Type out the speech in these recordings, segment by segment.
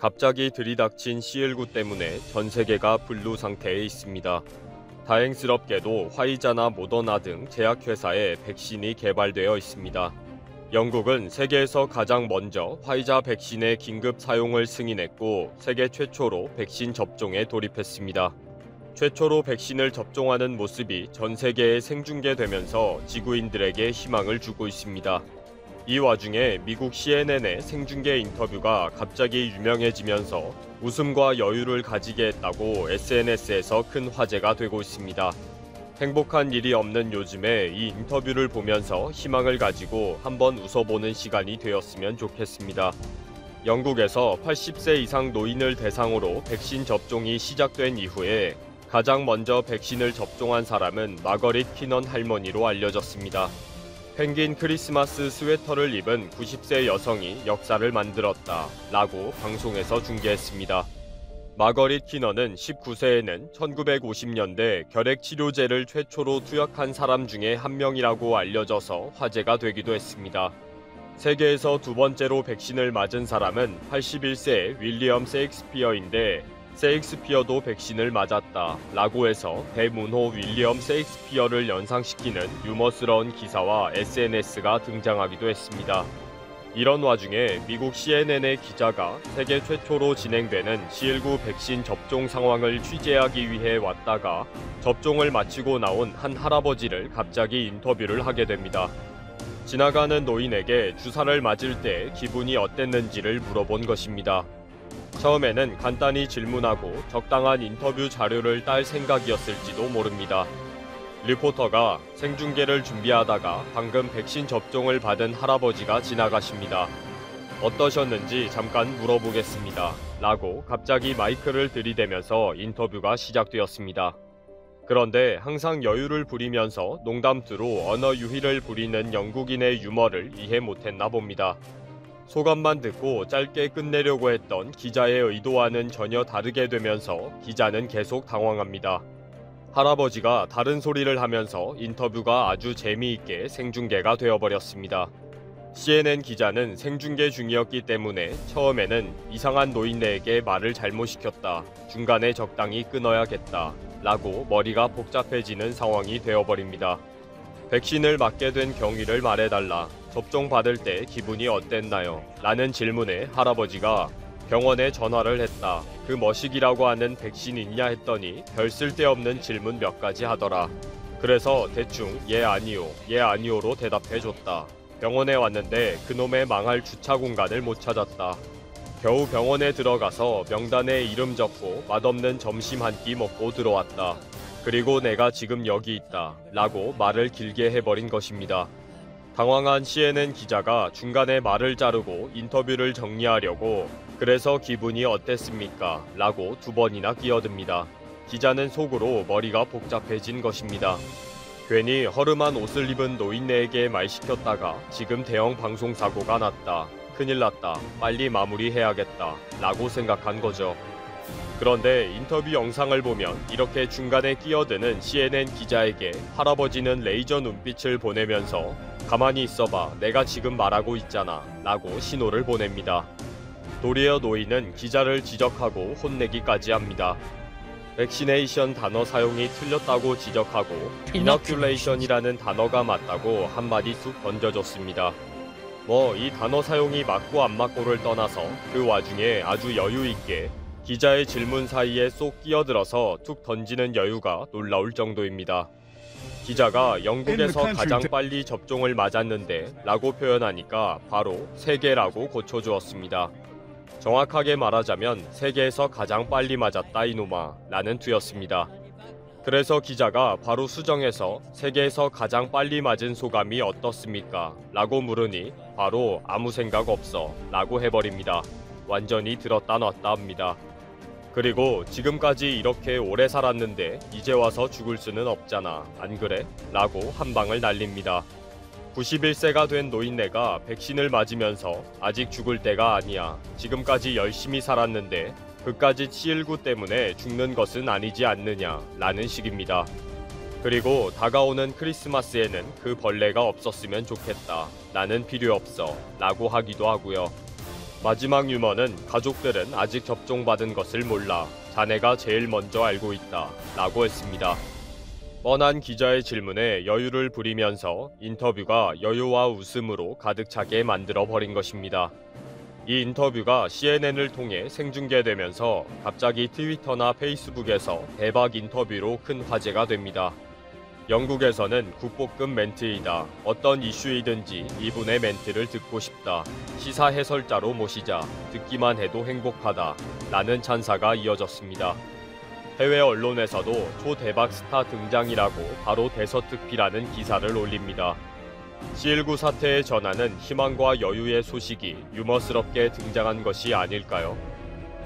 갑자기 들이닥친 C19 때문에 전 세계가 분루 상태에 있습니다. 다행스럽게도 화이자나 모더나 등 제약회사의 백신이 개발되어 있습니다. 영국은 세계에서 가장 먼저 화이자 백신의 긴급 사용을 승인했고 세계 최초로 백신 접종에 돌입했습니다. 최초로 백신을 접종하는 모습이 전 세계에 생중계되면서 지구인들에게 희망을 주고 있습니다. 이 와중에 미국 CNN의 생중계 인터뷰가 갑자기 유명해지면서 웃음과 여유를 가지게 했다고 SNS에서 큰 화제가 되고 있습니다. 행복한 일이 없는 요즘에 이 인터뷰를 보면서 희망을 가지고 한번 웃어보는 시간이 되었으면 좋겠습니다. 영국에서 80세 이상 노인을 대상으로 백신 접종이 시작된 이후에 가장 먼저 백신을 접종한 사람은 마거릿 키넌 할머니로 알려졌습니다. 펭귄 크리스마스 스웨터를 입은 90세 여성이 역사를 만들었다 라고 방송에서 중계했습니다. 마거릿 키넌은 19세에는 1950년대 결핵치료제를 최초로 투약한 사람 중에 한 명이라고 알려져서 화제가 되기도 했습니다. 세계에서 두 번째로 백신을 맞은 사람은 81세의 윌리엄 세익스피어인데 세익스피어도 백신을 맞았다 라고 해서 대문호 윌리엄 세익스피어를 연상시키는 유머스러운 기사와 SNS가 등장하기도 했습니다. 이런 와중에 미국 CNN의 기자가 세계 최초로 진행되는 C19 백신 접종 상황을 취재하기 위해 왔다가 접종을 마치고 나온 한 할아버지를 갑자기 인터뷰를 하게 됩니다. 지나가는 노인에게 주사를 맞을 때 기분이 어땠는지를 물어본 것입니다. 처음에는 간단히 질문하고 적당한 인터뷰 자료를 딸 생각이었을지도 모릅니다. 리포터가 생중계를 준비하다가 방금 백신 접종을 받은 할아버지가 지나가십니다. 어떠셨는지 잠깐 물어보겠습니다. 라고 갑자기 마이크를 들이대면서 인터뷰가 시작되었습니다. 그런데 항상 여유를 부리면서 농담투로 언어 유희를 부리는 영국인의 유머를 이해 못했나 봅니다. 소감만 듣고 짧게 끝내려고 했던 기자의 의도와는 전혀 다르게 되면서 기자는 계속 당황합니다. 할아버지가 다른 소리를 하면서 인터뷰가 아주 재미있게 생중계가 되어버렸습니다. CNN 기자는 생중계 중이었기 때문에 처음에는 이상한 노인네에게 말을 잘못 시켰다, 중간에 적당히 끊어야겠다 라고 머리가 복잡해지는 상황이 되어버립니다. 백신을 맞게 된 경위를 말해달라, 접종받을 때 기분이 어땠나요? 라는 질문에 할아버지가 병원에 전화를 했다. 그 머시기라고 하는 백신 있냐 했더니 별 쓸데없는 질문 몇 가지 하더라. 그래서 대충 예 아니요, 예 아니요로 대답해줬다. 병원에 왔는데 그놈의 망할 주차 공간을 못 찾았다. 겨우 병원에 들어가서 명단에 이름 적고 맛없는 점심 한 끼 먹고 들어왔다. 그리고 내가 지금 여기 있다. 라고 말을 길게 해버린 것입니다. 당황한 CNN 기자가 중간에 말을 자르고 인터뷰를 정리하려고 그래서 기분이 어땠습니까? 라고 두 번이나 끼어듭니다. 기자는 속으로 머리가 복잡해진 것입니다. 괜히 허름한 옷을 입은 노인네에게 말 시켰다가 지금 대형 방송사고가 났다. 큰일 났다. 빨리 마무리해야겠다. 라고 생각한 거죠. 그런데 인터뷰 영상을 보면 이렇게 중간에 끼어드는 CNN 기자에게 할아버지는 레이저 눈빛을 보내면서 가만히 있어봐, 내가 지금 말하고 있잖아 라고 신호를 보냅니다. 도리어 노인은 기자를 지적하고 혼내기까지 합니다. 백시네이션 단어 사용이 틀렸다고 지적하고 이너큘레이션이라는 단어가 맞다고 한마디 쑥 던져줬습니다. 이 단어 사용이 맞고 안 맞고를 떠나서 그 와중에 아주 여유있게 기자의 질문 사이에 쏙 끼어들어서 툭 던지는 여유가 놀라울 정도입니다. 기자가 영국에서 가장 빨리 접종을 맞았는데 라고 표현하니까 바로 세계라고 고쳐주었습니다. 정확하게 말하자면 세계에서 가장 빨리 맞았다 이놈아 라는 투였습니다. 그래서 기자가 바로 수정해서 세계에서 가장 빨리 맞은 소감이 어떻습니까? 라고 물으니 바로 아무 생각 없어 라고 해버립니다. 완전히 들었다 놨다 합니다. 그리고 지금까지 이렇게 오래 살았는데 이제 와서 죽을 수는 없잖아, 안 그래? 라고 한 방을 날립니다. 91세가 된 노인네가 백신을 맞으면서 아직 죽을 때가 아니야. 지금까지 열심히 살았는데 그까짓 C19 때문에 죽는 것은 아니지 않느냐 라는 식입니다. 그리고 다가오는 크리스마스에는 그 벌레가 없었으면 좋겠다. 나는 필요 없어 라고 하기도 하고요. 마지막 유머는 가족들은 아직 접종받은 것을 몰라. 자네가 제일 먼저 알고 있다. 라고 했습니다. 뻔한 기자의 질문에 여유를 부리면서 인터뷰가 여유와 웃음으로 가득 차게 만들어 버린 것입니다. 이 인터뷰가 CNN을 통해 생중계되면서 갑자기 트위터나 페이스북에서 대박 인터뷰로 큰 화제가 됩니다. 영국에서는 국보급 멘트이다. 어떤 이슈이든지 이분의 멘트를 듣고 싶다. 시사 해설자로 모시자. 듣기만 해도 행복하다. 라는 찬사가 이어졌습니다. 해외 언론에서도 초대박 스타 등장이라고 바로 대서특필하는 기사를 올립니다. C19 사태의 전환은 희망과 여유의 소식이 유머스럽게 등장한 것이 아닐까요?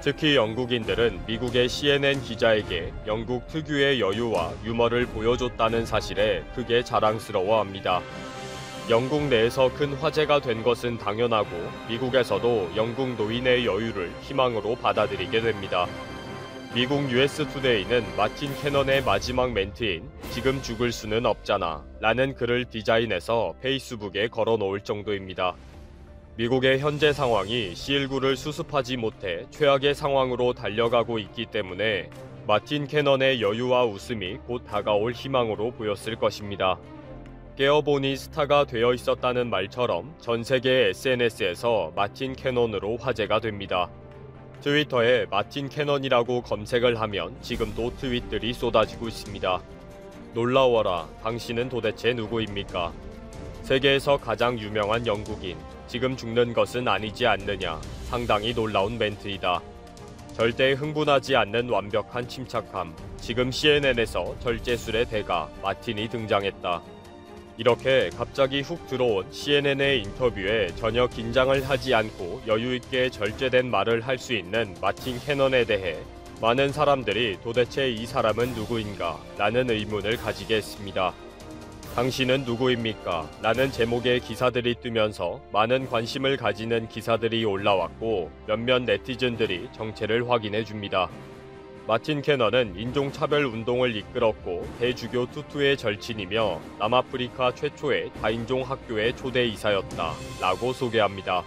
특히 영국인들은 미국의 CNN 기자에게 영국 특유의 여유와 유머를 보여줬다는 사실에 크게 자랑스러워합니다. 영국 내에서 큰 화제가 된 것은 당연하고 미국에서도 영국 노인의 여유를 희망으로 받아들이게 됩니다. 미국 뉴스투데이는 마틴 캐넌의 마지막 멘트인 "지금 죽을 수는 없잖아" 라는 글을 디자인해서 페이스북에 걸어놓을 정도입니다. 미국의 현재 상황이 C19를 수습하지 못해 최악의 상황으로 달려가고 있기 때문에 마틴 캐넌의 여유와 웃음이 곧 다가올 희망으로 보였을 것입니다. 깨어보니 스타가 되어 있었다는 말처럼 전 세계 SNS에서 마틴 캐넌으로 화제가 됩니다. 트위터에 마틴 캐넌이라고 검색을 하면 지금도 트윗들이 쏟아지고 있습니다. 놀라워라. 당신은 도대체 누구입니까? 세계에서 가장 유명한 영국인. 지금 죽는 것은 아니지 않느냐. 상당히 놀라운 멘트이다. 절대 흥분하지 않는 완벽한 침착함. 지금 CNN에서 절제술의 대가 마틴이 등장했다. 이렇게 갑자기 훅 들어온 CNN의 인터뷰에 전혀 긴장을 하지 않고 여유있게 절제된 말을 할 수 있는 마틴 캐넌에 대해 많은 사람들이 도대체 이 사람은 누구인가? 라는 의문을 가지게 했습니다. 당신은 누구입니까? 라는 제목의 기사들이 뜨면서 많은 관심을 가지는 기사들이 올라왔고 몇몇 네티즌들이 정체를 확인해 줍니다. 마틴 캐넌은 인종차별 운동을 이끌었고 대주교 투투의 절친이며 남아프리카 최초의 다인종 학교의 초대이사였다 라고 소개합니다.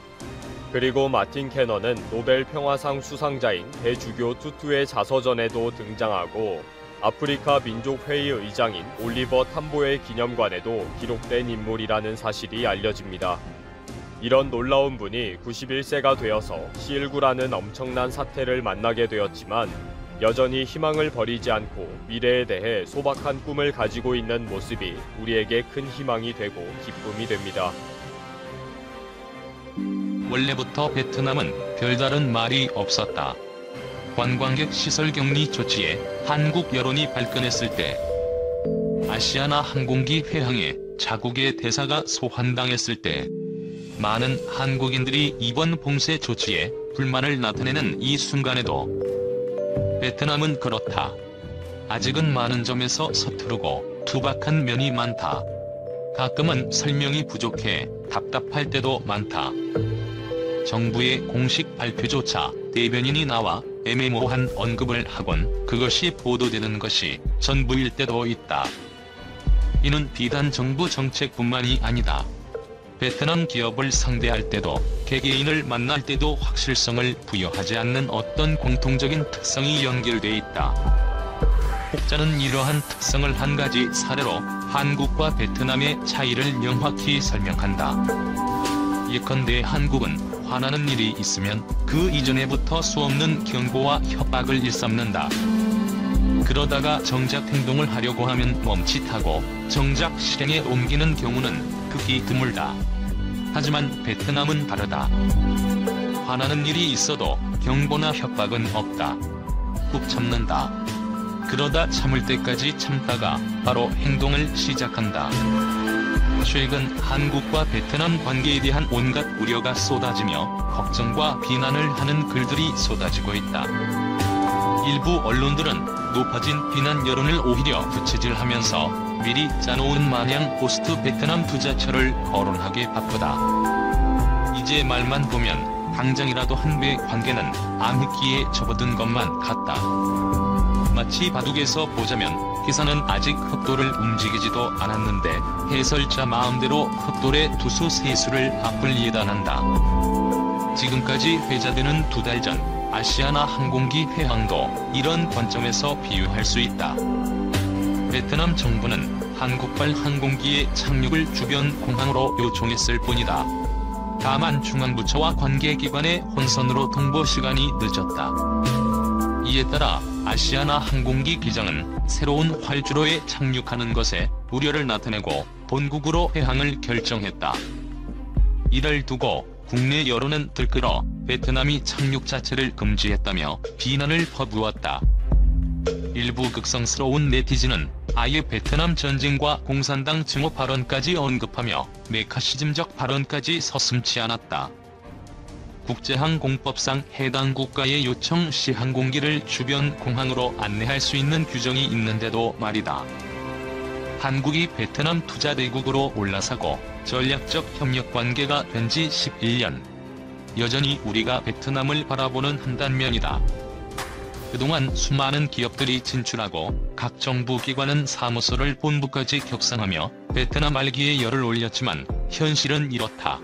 그리고 마틴 캐넌은 노벨 평화상 수상자인 대주교 투투의 자서전에도 등장하고 아프리카 민족회의 의장인 올리버 탐보의 기념관에도 기록된 인물이라는 사실이 알려집니다. 이런 놀라운 분이 91세가 되어서 C19라는 엄청난 사태를 만나게 되었지만 여전히 희망을 버리지 않고 미래에 대해 소박한 꿈을 가지고 있는 모습이 우리에게 큰 희망이 되고 기쁨이 됩니다. 원래부터 베트남은 별다른 말이 없었다. 관광객 시설 격리 조치에 한국 여론이 발끈했을 때, 아시아나 항공기 회항에 자국의 대사가 소환당했을 때, 많은 한국인들이 이번 봉쇄 조치에 불만을 나타내는 이 순간에도 베트남은 그렇다. 아직은 많은 점에서 서투르고 투박한 면이 많다. 가끔은 설명이 부족해 답답할 때도 많다. 정부의 공식 발표조차 대변인이 나와 애매모호한 언급을 하곤 그것이 보도되는 것이 전부일 때도 있다. 이는 비단 정부 정책뿐만이 아니다. 베트남 기업을 상대할 때도 개개인을 만날 때도 확실성을 부여하지 않는 어떤 공통적인 특성이 연결돼 있다. 혹자는 이러한 특성을 한 가지 사례로 한국과 베트남의 차이를 명확히 설명한다. 예컨대 한국은 화나는 일이 있으면 그 이전에부터 수없는 경고와 협박을 일삼는다. 그러다가 정작 행동을 하려고 하면 멈칫하고 정작 실행에 옮기는 경우는 극히 드물다. 하지만 베트남은 다르다. 화나는 일이 있어도 경고나 협박은 없다. 꾹 참는다. 그러다 참을 때까지 참다가 바로 행동을 시작한다. 최근 한국과 베트남 관계에 대한 온갖 우려가 쏟아지며 걱정과 비난을 하는 글들이 쏟아지고 있다. 일부 언론들은 높아진 비난 여론을 오히려 부채질하면서 미리 짜놓은 마냥 포스트 베트남 투자처를 거론하기 바쁘다. 이제 말만 보면 당장이라도 한배 관계는 암흑기에 접어든 것만 같다. 마치 바둑에서 보자면 기사는 아직 흑돌을 움직이지도 않았는데 해설자 마음대로 흑돌의 투수 세수를 앞을 예단한다. 지금까지 회자되는 2달 전 아시아나 항공기 회항도 이런 관점에서 비유할 수 있다. 베트남 정부는 한국발 항공기의 착륙을 주변 공항으로 요청했을 뿐이다. 다만 중앙부처와 관계기관의 혼선으로 통보 시간이 늦었다. 이에 따라 아시아나 항공기 기장은 새로운 활주로에 착륙하는 것에 우려를 나타내고 본국으로 회항을 결정했다. 이를 두고 국내 여론은 들끓어 베트남이 착륙 자체를 금지했다며 비난을 퍼부었다. 일부 극성스러운 네티즌은 아예 베트남 전쟁과 공산당 증오 발언까지 언급하며 메카시즘적 발언까지 서슴지 않았다. 국제항공법상 해당 국가의 요청 시 항공기를 주변 공항으로 안내할 수 있는 규정이 있는데도 말이다. 한국이 베트남 투자 대국으로 올라서고 전략적 협력 관계가 된 지 11년. 여전히 우리가 베트남을 바라보는 한 단면이다. 그동안 수많은 기업들이 진출하고 각 정부 기관은 사무소를 본부까지 격상하며 베트남 알기에 열을 올렸지만 현실은 이렇다.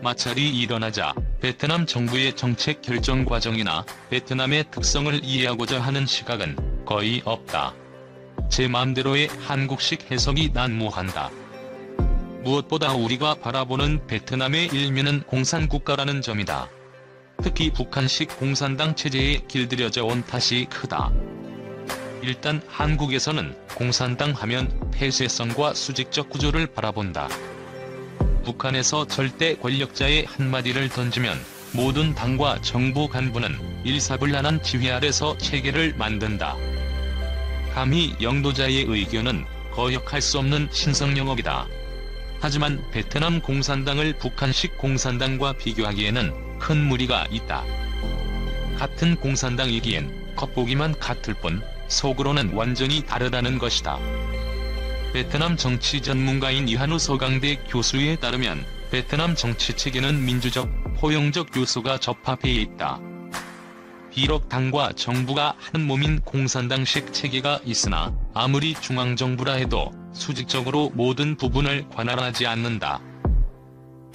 마찰이 일어나자 베트남 정부의 정책 결정 과정이나 베트남의 특성을 이해하고자 하는 시각은 거의 없다. 제 맘대로의 한국식 해석이 난무한다. 무엇보다 우리가 바라보는 베트남의 일면은 공산국가라는 점이다. 특히 북한식 공산당 체제에 길들여져 온 탓이 크다. 일단 한국에서는 공산당 하면 폐쇄성과 수직적 구조를 바라본다. 북한에서 절대 권력자의 한마디를 던지면 모든 당과 정부 간부는 일사불란한 지휘 아래서 체계를 만든다. 감히 영도자의 의견은 거역할 수 없는 신성영업이다. 하지만 베트남 공산당을 북한식 공산당과 비교하기에는 큰 무리가 있다. 같은 공산당이기엔 겉보기만 같을 뿐 속으로는 완전히 다르다는 것이다. 베트남 정치 전문가인 이한우 서강대 교수에 따르면 베트남 정치 체계는 민주적, 포용적 요소가 접합해 있다. 비록 당과 정부가 한 몸인 공산당식 체계가 있으나 아무리 중앙정부라 해도 수직적으로 모든 부분을 관할하지 않는다.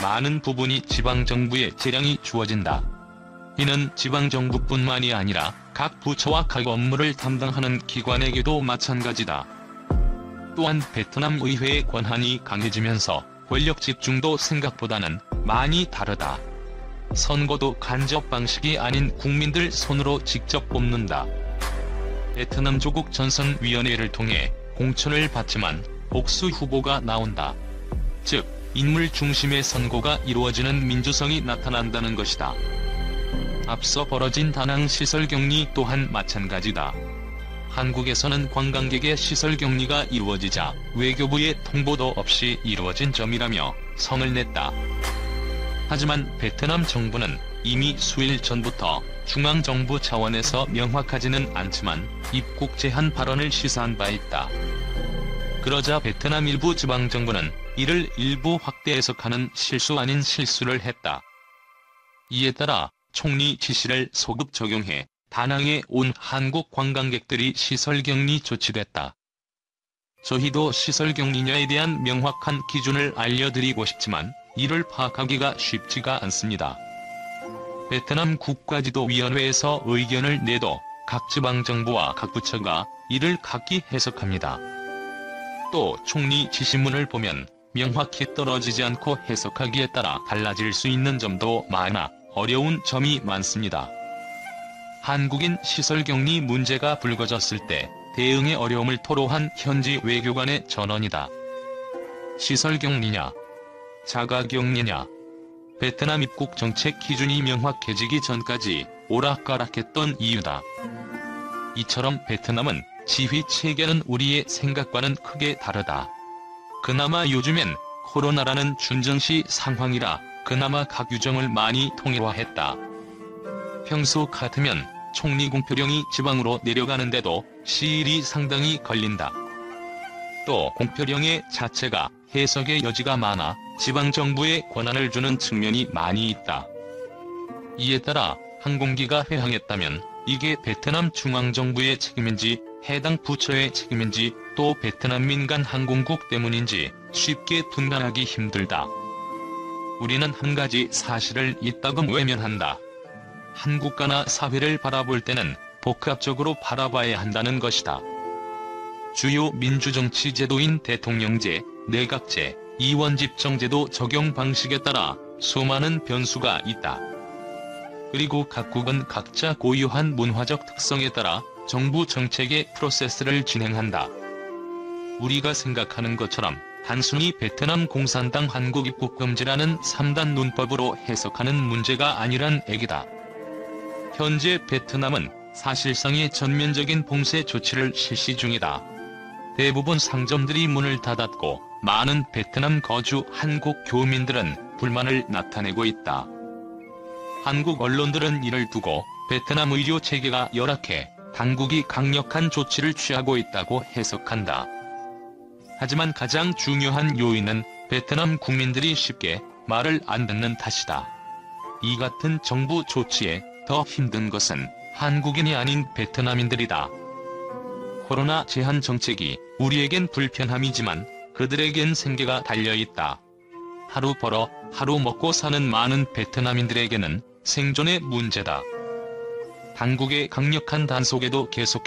많은 부분이 지방정부에 재량이 주어진다. 이는 지방정부뿐만이 아니라 각 부처와 각 업무를 담당하는 기관에게도 마찬가지다. 또한 베트남 의회의 권한이 강해지면서 권력 집중도 생각보다는 많이 다르다. 선거도 간접 방식이 아닌 국민들 손으로 직접 뽑는다. 베트남 조국 전선위원회를 통해 공천을 받지만 복수 후보가 나온다. 즉, 인물 중심의 선거가 이루어지는 민주성이 나타난다는 것이다. 앞서 벌어진 다낭 시설격리 또한 마찬가지다. 한국에서는 관광객의 시설격리가 이루어지자 외교부의 통보도 없이 이루어진 점이라며 성을 냈다. 하지만 베트남 정부는 이미 수일 전부터 중앙정부 차원에서 명확하지는 않지만 입국 제한 발언을 시사한 바 있다. 그러자 베트남 일부 지방정부는 이를 일부 확대 해석하는 실수 아닌 실수를 했다. 이에 따라 총리 지시를 소급 적용해 다낭에 온 한국 관광객들이 시설격리 조치됐다. 저희도 시설격리냐에 대한 명확한 기준을 알려드리고 싶지만 이를 파악하기가 쉽지가 않습니다. 베트남 국가지도위원회에서 의견을 내도 각 지방정부와 각 부처가 이를 각기 해석합니다. 또 총리 지시문을 보면 명확히 떨어지지 않고 해석하기에 따라 달라질 수 있는 점도 많아 어려운 점이 많습니다. 한국인 시설격리 문제가 불거졌을 때 대응의 어려움을 토로한 현지 외교관의 전언이다. 시설격리냐? 자가격리냐? 베트남 입국 정책 기준이 명확해지기 전까지 오락가락했던 이유다. 이처럼 베트남은 지휘 체계는 우리의 생각과는 크게 다르다. 그나마 요즘엔 코로나라는 준정시 상황이라 그나마 각 규정을 많이 통일화했다. 평소 같으면 총리 공표령이 지방으로 내려가는데도 시일이 상당히 걸린다. 또 공표령의 자체가 해석의 여지가 많아 지방정부에 권한을 주는 측면이 많이 있다. 이에 따라 항공기가 회항했다면 이게 베트남 중앙정부의 책임인지 해당 부처의 책임인지 또 베트남 민간 항공국 때문인지 쉽게 분간하기 힘들다. 우리는 한 가지 사실을 이따금 외면한다. 한 국가나 사회를 바라볼 때는 복합적으로 바라봐야 한다는 것이다. 주요 민주정치 제도인 대통령제, 내각제, 이원집정제도 적용 방식에 따라 수많은 변수가 있다. 그리고 각국은 각자 고유한 문화적 특성에 따라 정부 정책의 프로세스를 진행한다. 우리가 생각하는 것처럼 단순히 베트남 공산당 한국 입국 금지라는 3단 논법으로 해석하는 문제가 아니란 얘기다. 현재 베트남은 사실상의 전면적인 봉쇄 조치를 실시 중이다. 대부분 상점들이 문을 닫았고 많은 베트남 거주 한국 교민들은 불만을 나타내고 있다. 한국 언론들은 이를 두고 베트남 의료 체계가 열악해 당국이 강력한 조치를 취하고 있다고 해석한다. 하지만 가장 중요한 요인은 베트남 국민들이 쉽게 말을 안 듣는 탓이다. 이 같은 정부 조치에 더 힘든 것은 한국인이 아닌 베트남인들이다. 코로나 제한 정책이 우리에겐 불편함이지만 그들에겐 생계가 달려있다. 하루 벌어 하루 먹고 사는 많은 베트남인들에게는 생존의 문제다. 당국의 강력한 단속에도 계속해